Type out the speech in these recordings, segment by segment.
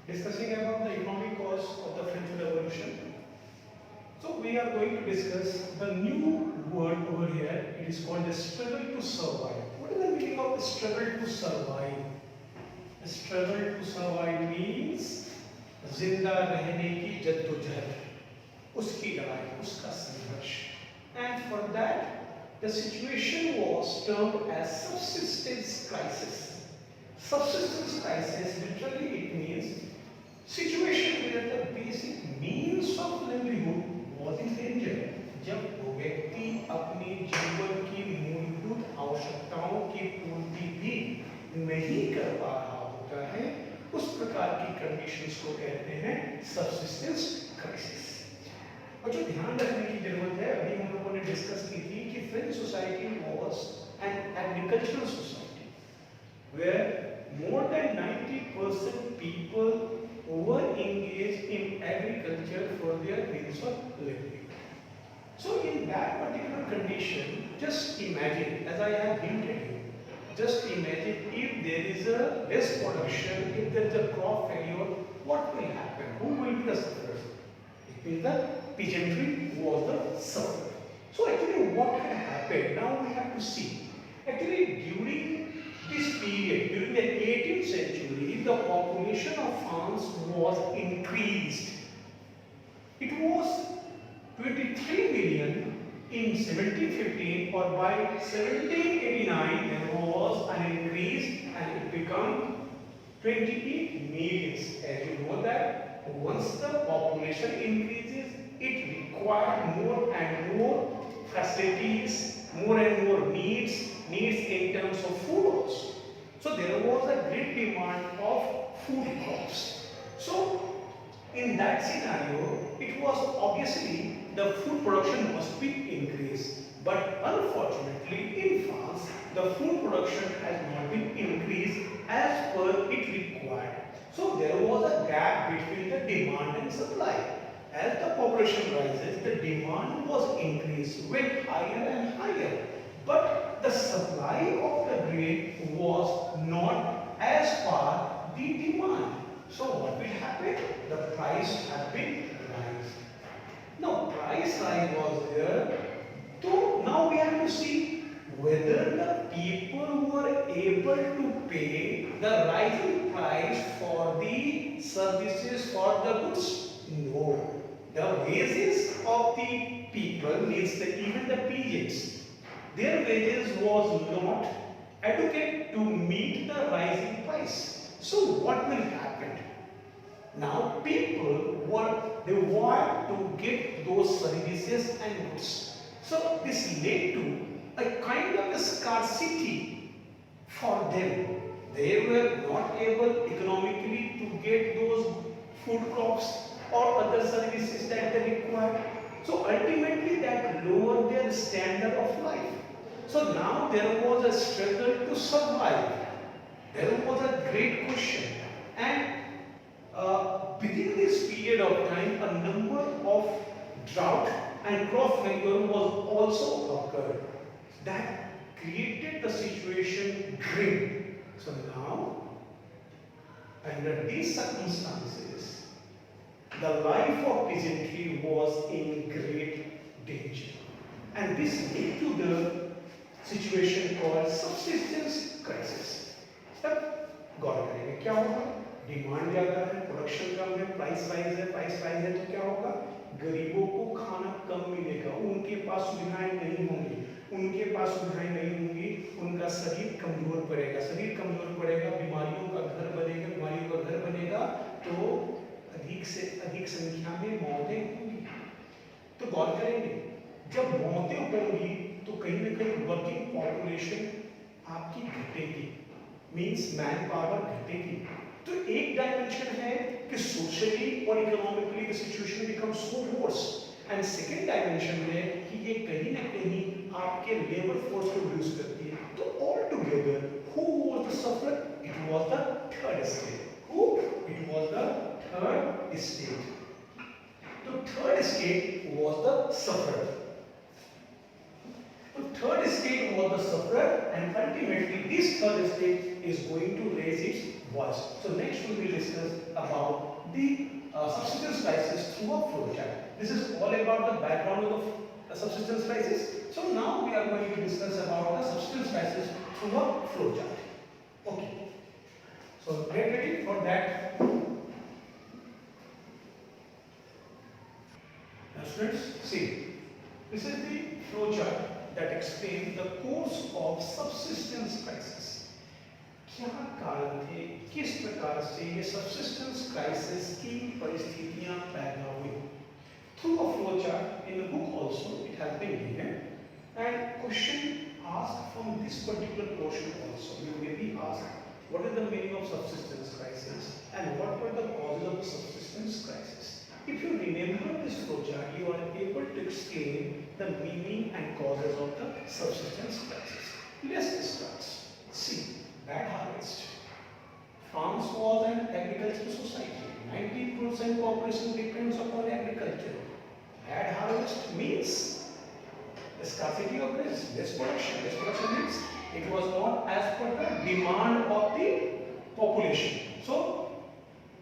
discussing about the economic cause of the French Revolution. So we are going to discuss the new word over here. It is called the struggle to survive. What is the meaning of struggle to survive? Struggle to survive means जिंदा रहने की जद्दोजहद, उसकी लड़ाई, उसका संघर्ष. And for that, the situation was termed as subsistence crisis. Subsistence crisis, literally it means situation where the basic means of livelihood was in danger. जब वो व्यक्ति अपनी जीवन की मूलभूत आवश्यकताओं की पूर्ति भी नहीं कर पा रहा होता है, उस प्रकार की कंडीशंस को कहते हैं सबसिस्टेंस क्राइसिस. और जो ध्यान रखने की जरूरत है, अभी हम लोगों ने डिस्कस की थी कि French society was an agricultural society where more than 90% people were engaged in agriculture for their means of living. So in that particular condition, just imagine, as I have hinted you, just imagine if there is a less production, if there is a crop failure, what will happen? Who will be the sufferers? It means the peasantry was the sufferer. So actually what had happened, now we have to see. Actually during this period, during the 18th century, the population of France was increased. It was 23 million in 1715, or by 1789 there was an increase and it became 28 millions. As you know that once the population increases, it requires more and more facilities, more and more needs in terms of food also. So there was a great demand of food crops. So in that scenario, it was obviously the food production must be increased. But unfortunately in France, the food production has not been increased as per it required. So there was a gap between the demand and supply. As the population rises, the demand was increased, went higher and higher. But the supply of the grain was not as per the demand. So what will happen? The price has been raised. Now price rise was there. So now we have to see whether the people were able to pay the rising price for the services, for the goods. No. The wages of the people, means even the peasants, their wages was not adequate to meet the rising price. So what will happen? Now people want to get those services and goods. So this led to a kind of a scarcity for them. They were not able economically to get those food crops or other services that they required. So ultimately that lowered their standard of life. So now there was a struggle to survive. There was a great question, and within this period of time, a number of drought and crop failure was also occurred. That created the situation grim. So now, under these circumstances, the life of peasantry was in great danger. And this led to the situation called subsistence crisis. तब गौर करेंगे क्या होगा? Demand ज्यादा है, production कम है, price rise है, तो क्या होगा? गरीबों को खाना कम मिलेगा, उनके पास सुविधाएं नहीं होंगी, उनका शरीर कमजोर पड़ेगा, बीमारियों का घर बनेगा, तो अधिक से अधिक संख्या में मौतें होंगी. तो गौर करेंगे, जब मौतें होंगी तो कहीं ना कहीं वर्किंग पॉपुलेशन आपकी घटेगी, मींस मैन पावर घटेगी. तो एक डायमेंशन है कि सोशली और economically the situation becomes so worse, and second dimension है कि ये कहीं ना कहीं आपके लेबर फोर्स को रिड्यूस करती है. तो all together who was the sufferer? It was the third state. It was the third state. The third state was the sufferer. The third state was the sufferer, and ultimately this third state is going to raise its was. So next we will discuss about the subsistence crisis through a flowchart. This is all about the background of the subsistence crisis. So now we are going to discuss about the subsistence crisis through a flowchart. Okay. So get ready for that. Now students, see, this is the flowchart that explains the course of subsistence crisis. क्या कारण थे, किस प्रकार से ये subsistence crisis की परिस्थितियां पैदा हुई? Through a flowchart in the book also it has been given, and question asked from this particular portion also. You may be asked what is the meaning of subsistence crisis and what were the causes of the subsistence crisis. If you remember this flowchart, you are able to explain the meaning and causes of the subsistence crisis. Let's start. See, bad harvest. France was an agricultural society. 90% population depends upon agriculture. Bad harvest means the scarcity of grains, less production. Less production means it was not as per the demand of the population. So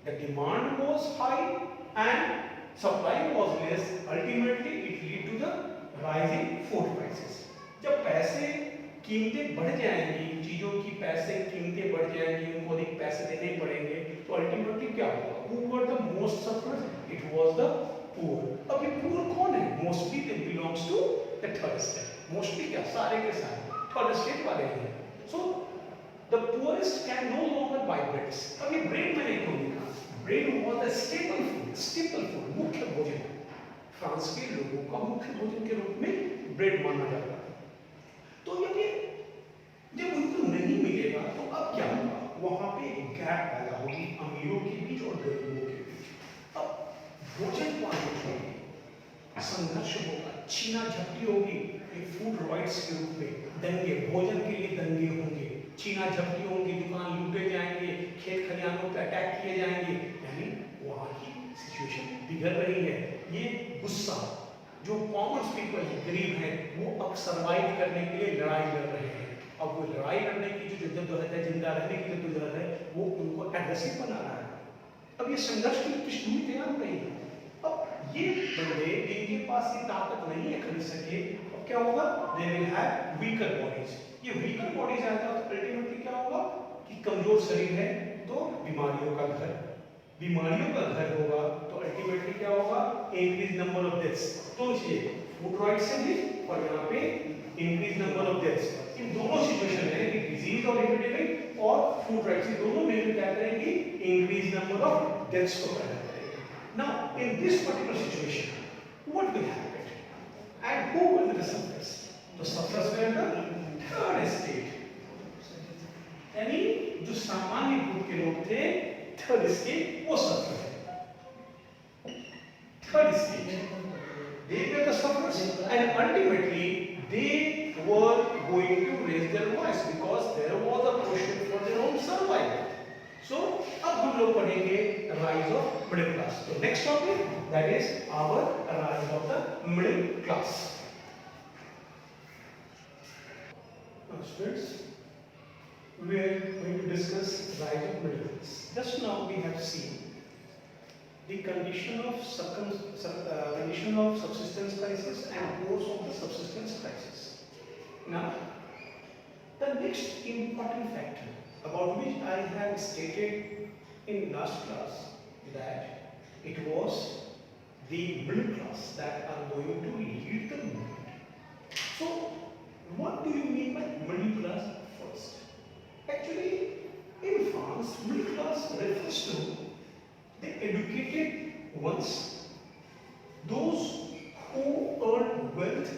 the demand was high and supply was less. Ultimately, it lead to the rising food prices. जब पैसे कीमतें बढ़ जाएंगी, चीजों की पैसे कीमतें बढ़ जाएंगी, उनको अधिक पैसे देने पड़ेंगे, तो अल्टीमेटली क्या होगा? Who were the most sufferers? It was the poor. अब ये poor कौन है? Mostly they belongs to the third state. Mostly क्या? सारे के सारे third state वाले हैं. So the poorest can no longer buy breads. अब ये bread मैंने क्यों लिखा? Bread was a staple food, मुख्य भोजन. फ्रांस के लोगों का मुख्य भोजन के रूप में ब्रेड माना जाता है. तो ये जब उनको नहीं मिलेगा तो अब क्या होगा? वहां पे गैप पैदा होगी अमीरों के बीच और गरीबों के बीच. अब भोजन पाने के लिए संघर्ष होगा, छीना झपटी होगी. फूड राइट्स के रूप में दंगे, भोजन के लिए दंगे होंगे, छीना झपटी होंगी, दुकान लूटे जाएंगे, खेत खलिहानों पे अटैक किए जाएंगे. यानी वहां की सिचुएशन बिगड़ रही है. ये गुस्सा जो कॉमन पीपल गरीब हैं वो अब सरवाइव करने के लिए लड़ाई लड़ रहे हैं. अब वो लड़ाई लड़ने की जो जद्दोजहद है, जिंदा रहने की जद्दोजहद है, वो उनको एग्रेसिव बना रहा है. अब ये संघर्ष की पृष्ठभूमि तैयार हो रही है. अब ये बंदे जिनके पास ये ताकत नहीं है खरीद सके, अब क्या होगा? They will have weaker bodies. ये वीकर बॉडीज आएगा तो अल्टीमेटली क्या होगा कि कमजोर शरीर है तो बीमारियों का घर. बीमारियों का घर होगा तो अल्टीमेटली क्या होगा? Increase number of deaths. तो ये फूड राइट्स से भी और यहाँ पे इंक्रीज नंबर ऑफ डेथ्स. इन दोनों सिचुएशन है कि डिजीज और एपिडेमिक और फूड राइट्स, ये दोनों मिलकर क्या करेंगे? इंक्रीज नंबर ऑफ डेथ्स को पैदा करेंगे. Now in this particular situation what will happen and who will be the sufferers? The sufferers will the third state. यानी जो सामान्य ग्रुप के लोग थे, थर्ड स्टेट वो सफर है. Third state they were the sufferers and ultimately they were going to raise their voice because there was a question for their own survival. So अब हम लोग पढ़ेंगे rise of middle class. So next topic, that is our rise of the middle class. Now students, we are going to discuss rise of middle class. Just now we have seen the condition of subsistence crisis and course of the subsistence crisis. Now, the next important factor about which I have stated in last class that it was the middle class that are going to lead the movement. So, what do you mean by middle class first? Actually, in France, middle class refers to the educated ones, those who earn wealth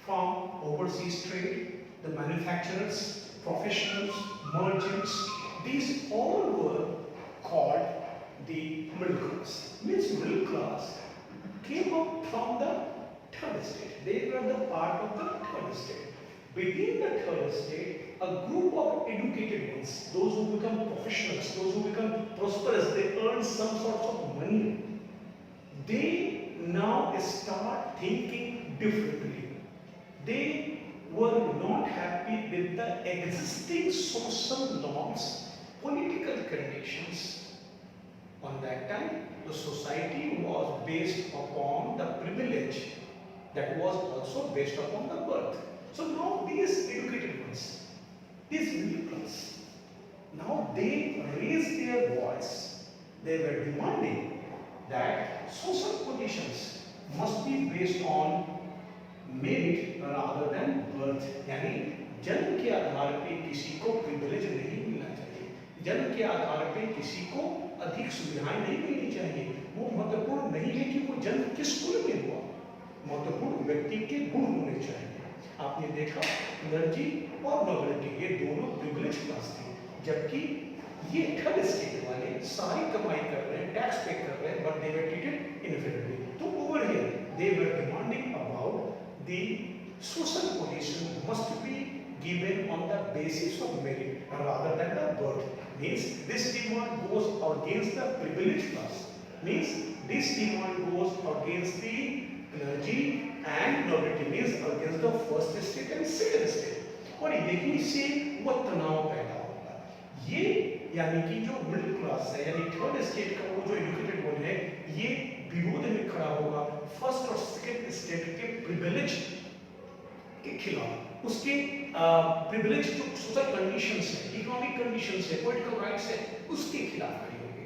from overseas trade, the manufacturers, professionals, merchants. These all were called the middle class. Means middle class came up from the third state. They were the part of the third state. Within the third state, a group of educated ones, those who become professionals, those who become prosperous, they earn some sort of money. They now start thinking differently. They were not happy with the existing social norms political conditions. On that time, the society was based upon the privilege that was also based upon the birth. So now these educated ones, these middle class, now they raised their voice. They were demanding that social positions must be based on merit rather than birth. यानी जन्म के आधार पे किसी को privilege नहीं मिलना चाहिए, जन्म के आधार पे किसी को अधिक सुविधाएं नहीं मिलनी चाहिए। वो महत्वपूर्ण नहीं है कि वो जन्म किस कुल में हुआ, महत्वपूर्ण व्यक्ति के गुण होने चाहिए। आपने देखा एनर्जी और नोबिलिटी ये दोनों प्रिविलेज क्लास थे, जबकि ये थर्ड स्टेट वाले सारी कमाई कर रहे हैं, टैक्स पे कर रहे हैं, but they were treated inferiorly. तो over here they were demanding about the social position must be given on the basis of merit rather than the birth. Means this demand goes against the privileged class. Means this demand goes against the clergy and nobility, means against the first estate and second estate. और यही से वो तनाव पैदा होगा। ये यानी कि जो मिडिल क्लास है यानी थर्ड स्टेट का वो जो एजुकेटेड वन है, ये विरोध में खड़ा होगा फर्स्ट और सेकंड स्टेट के प्रिविलेज के खिलाफ। उसके प्रिविलेज जो सोशल कंडीशंस है, इकोनॉमिक कंडीशंस है, पॉलिटिकल राइट्स है, उसके खिलाफ खड़ी होगी।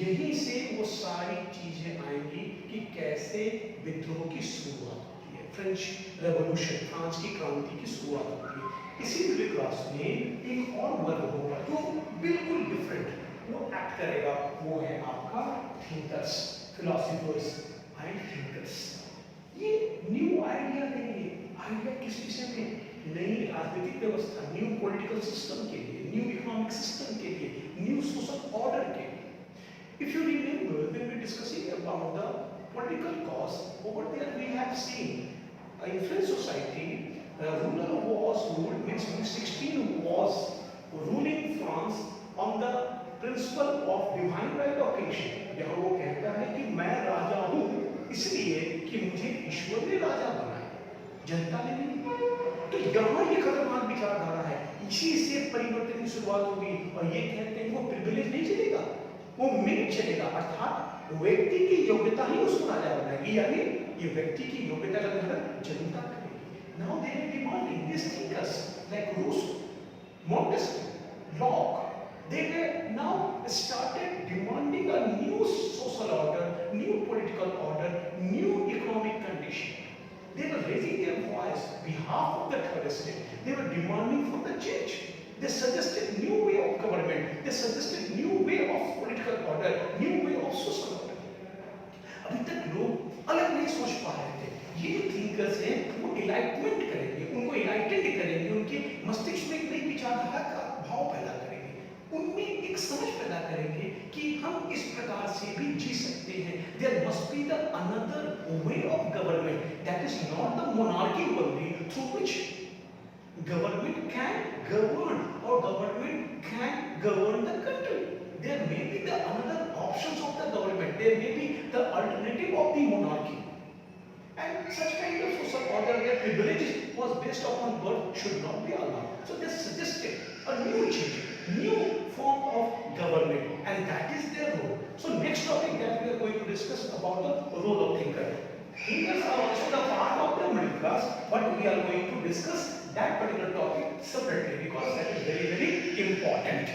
यहीं से वो सारी चीजें आएंगी कि कैसे विद्रोह की शुरुआत होती है, फ्रेंच रेवोल्यूशन, फ्रांस की क्रांति की शुरुआत होती है। इसी मिडिल क्लास में एक और वर्ग होगा जो बिल्कुल डिफरेंट वो एक्ट करेगा, वो है आपका थिंकर्स, फिलोसोफर्स एंड थिंकर्स। ये न्यू आइडिया देंगे, आइडिया किस विषय में, नई राजनीतिक व्यवस्था, न्यू पॉलिटिकल सिस्टम के लिए, न्यू इकोनॉमिक सिस्टम के लिए, न्यू सोशल ऑर्डर के लिए। If you remember when we discussing about the political cause, over there we have seen in French society, ruler was ruled, means Louis XVI was ruling France on the principle of divine right of kingship। यहाँ वो कहता है कि मैं राजा हूँ इसलिए कि मुझे ईश्वर ने राजा बनाया, जनता ने नहीं। तो यहाँ ये खतरनाक विचारधारा है, इसी से परिवर्तन की शुरुआत होगी। और ये कहते हैं वो प्रिविलेज नहीं चलेगा, वो मेरिट चलेगा, अर्थात व्यक्ति की योग्यता ही उसको राजा बनाएगी, यानी ये व्यक्ति की योग्यता का निर्धारण जनता करेगी। Now they are demanding this thinkers like Rousseau, Montesquieu, Locke, they were now started demanding a new social order, new political order, new economic condition. They were raising their voice on behalf of the third estate. They were demanding for the change. They suggested new way of government. They suggested new way of political order, new way of social order. अभी तक लोग अलग नहीं सोच पा रहे थे। ये जो थिंकर्स हैं वो इलाइटमेंट करेंगे, उनको इलाइटेंड करेंगे, उनके मस्तिष्क में एक नई विचारधारा का भाव पैदा करेंगे, उनमें एक समझ पैदा करेंगे कि हम इस प्रकार से भी जी सकते हैं। There must be the another way of government that is not the monarchy only, through which government can govern or government can govern the country. There may be the another options of the government. There may be the alternative of the monarchy. And such kind of social order where privilege was based upon birth should not be allowed. So they suggested a new change, new form of government, and that is their role. So next topic that we are going to discuss about the role of thinker. Thinkers are also the part of the middle class, but we are going to discuss that particular topic separately because that is very, very important.